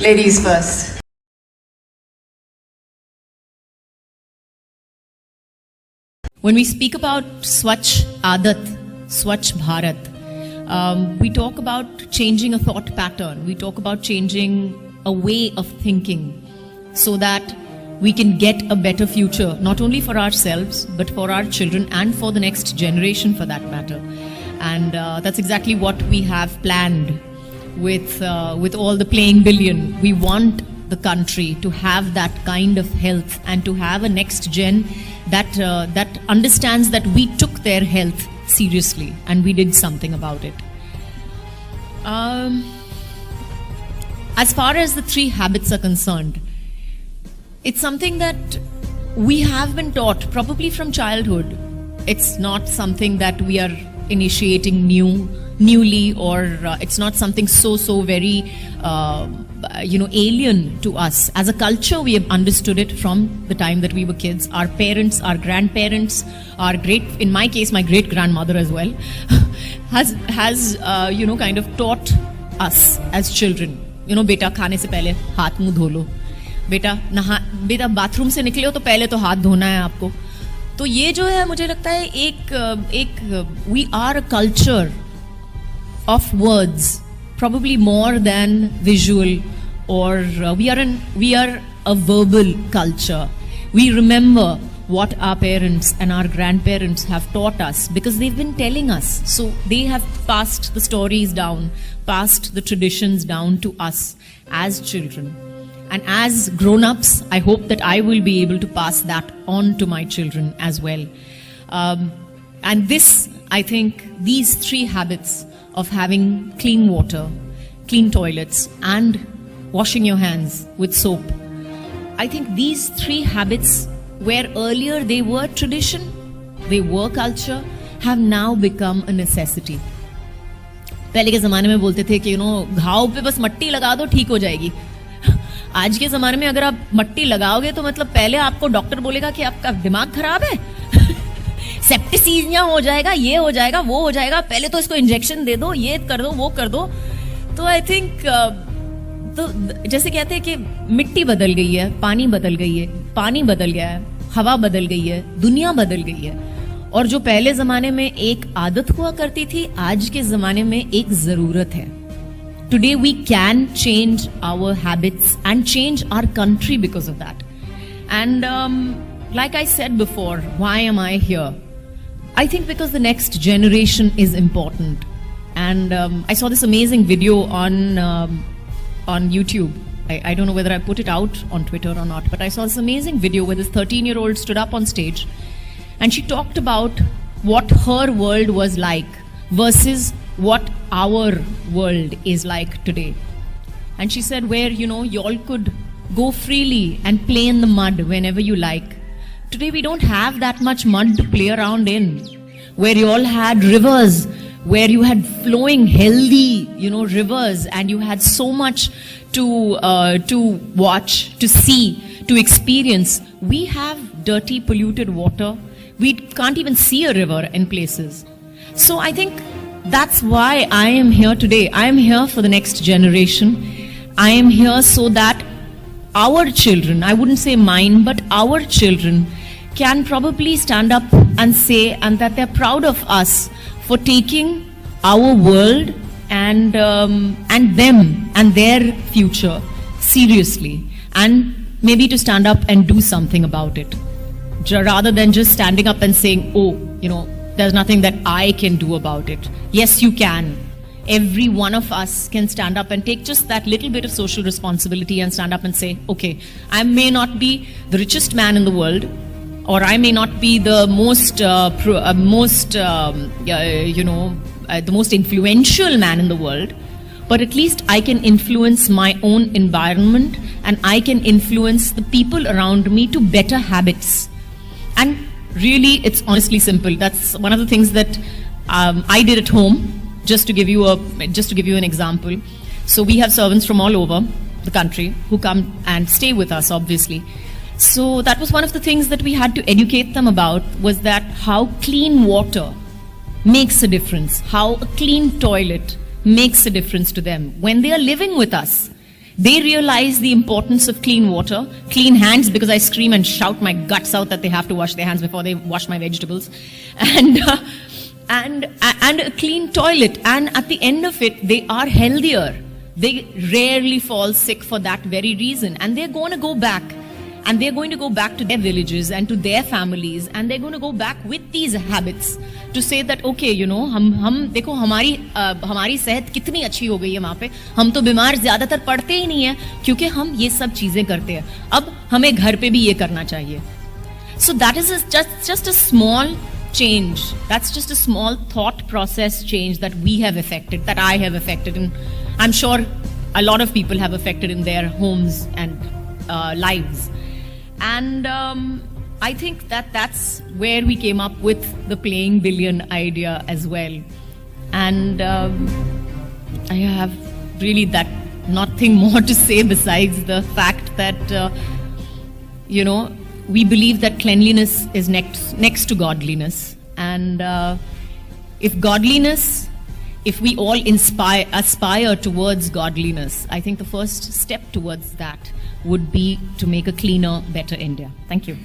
Ladies first. When we speak about Swachh Adat, Swachh Bharat, we talk about changing a thought pattern. We talk about changing a way of thinking so that we can get a better future, not only for ourselves, but for our children and for the next generation for that matter. And that's exactly what we have planned with all the playing billion. We want the country to have that kind of health and to have a next gen that understands that we took their health seriously and we did something about it. As far as the 3 habits are concerned, it's something that we have been taught probably from childhood. It's not something that we are initiating newly, or it's not something so very alien to us. As a culture, we have understood it from the time that we were kids. Our parents, our grandparents, in my case, my great grandmother as well, has kind of taught us as children. बेटा खाने से पहले हाथ मुंह धो लो, बेटा bathroom से निकले हो तो पहले तो हाथ धोना है आपको. तो ये जो है मुझे लगता है एक we are a culture of words, probably more than visual, or we are a verbal culture. We remember what our parents and our grandparents have taught us because they've been telling us. So they have passed the stories down, passed the traditions down to us as children. And as grown-ups, I hope that I will be able to pass that on to my children as well. And this, I think, these 3 habits of having clean water, clean toilets, and washing your hands with soap, I think these 3 habits, where earlier they were tradition, they were culture, have now become a necessity. पहले के ज़माने में बोलते थे कि घाव पे बस मट्टी लगा दो ठीक हो जाएगी. आज के ज़माने में अगर आप मट्टी लगाओगे तो मतलब पहले आपको डॉक्टर बोलेगा कि आपका दिमाग खराब है, सेप्टिसीमिया हो जाएगा, ये हो जाएगा, वो हो जाएगा, पहले तो इसको इंजेक्शन दे दो, ये कर दो, वो कर दो. तो आई थिंक तो जैसे कहते हैं कि मिट्टी बदल गई है, पानी बदल गई है, पानी बदल गया है, हवा बदल गई है, दुनिया बदल गई है. और जो पहले जमाने में एक आदत हुआ करती थी, आज के जमाने में एक जरूरत है. Today we can change our habits and change our country because of that. And like I said before, why am I here? I think because the next generation is important. And I saw this amazing video on YouTube. I don't know whether I put it out on Twitter or not, but I saw this amazing video where this 13-year-old stood up on stage and she talked about what her world was like versus what our world is like today. And she said where, y'all could go freely and play in the mud whenever you like. Today we don't have that much mud to play around in. Where you all had rivers, where you had flowing healthy, rivers, and you had so much to watch, to see, to experience. We have dirty, polluted water. We can't even see a river in places. So I think that's why I am here today. I am here for the next generation. I am here so that our children, I wouldn't say mine, but our children can probably stand up and say, and that they're proud of us for taking our world and them and their future seriously, and maybe to stand up and do something about it, rather than just standing up and saying, there's nothing that I can do about it. Yes, you can. Every one of us can stand up and take just that little bit of social responsibility and stand up and say, okay, I may not be the richest man in the world, or I may not be the most influential man in the world, but at least I can influence my own environment and I can influence the people around me to better habits. And really, it's honestly simple. That's one of the things that I did at home. Just to give you an example. So we have servants from all over the country who come and stay with us, obviously. So that was one of the things that we had to educate them about, was that how clean water makes a difference, how a clean toilet makes a difference to them when they are living with us. They realize the importance of clean water, clean hands, because I scream and shout my guts out that they have to wash their hands before they wash my vegetables, and a clean toilet. And at the end of it, they are healthier. They rarely fall sick for that very reason. And they're going to go back. And they're going to go back to their villages and to their families. And they're going to go back with these habits to say that, okay, you know, हम देखो हमारी सेहत कितनी अच्छी हो गई है वहाँ पे. हम तो बीमार ज़्यादातर पड़ते ही नहीं है क्योंकि हम ये सब चीज़ें करते हैं. अब हमें घर पे भी ये करना चाहिए. So that is just a small change. That's just a small thought process change that we have affected, that I have affected, and I'm sure a lot of people have affected in their homes and lives. And I think that's where we came up with the playing billion idea as well. And I have really nothing more to say besides the fact that we believe that cleanliness is next to godliness. And if we all aspire towards godliness, I think the first step towards that would be to make a cleaner, better India. Thank you.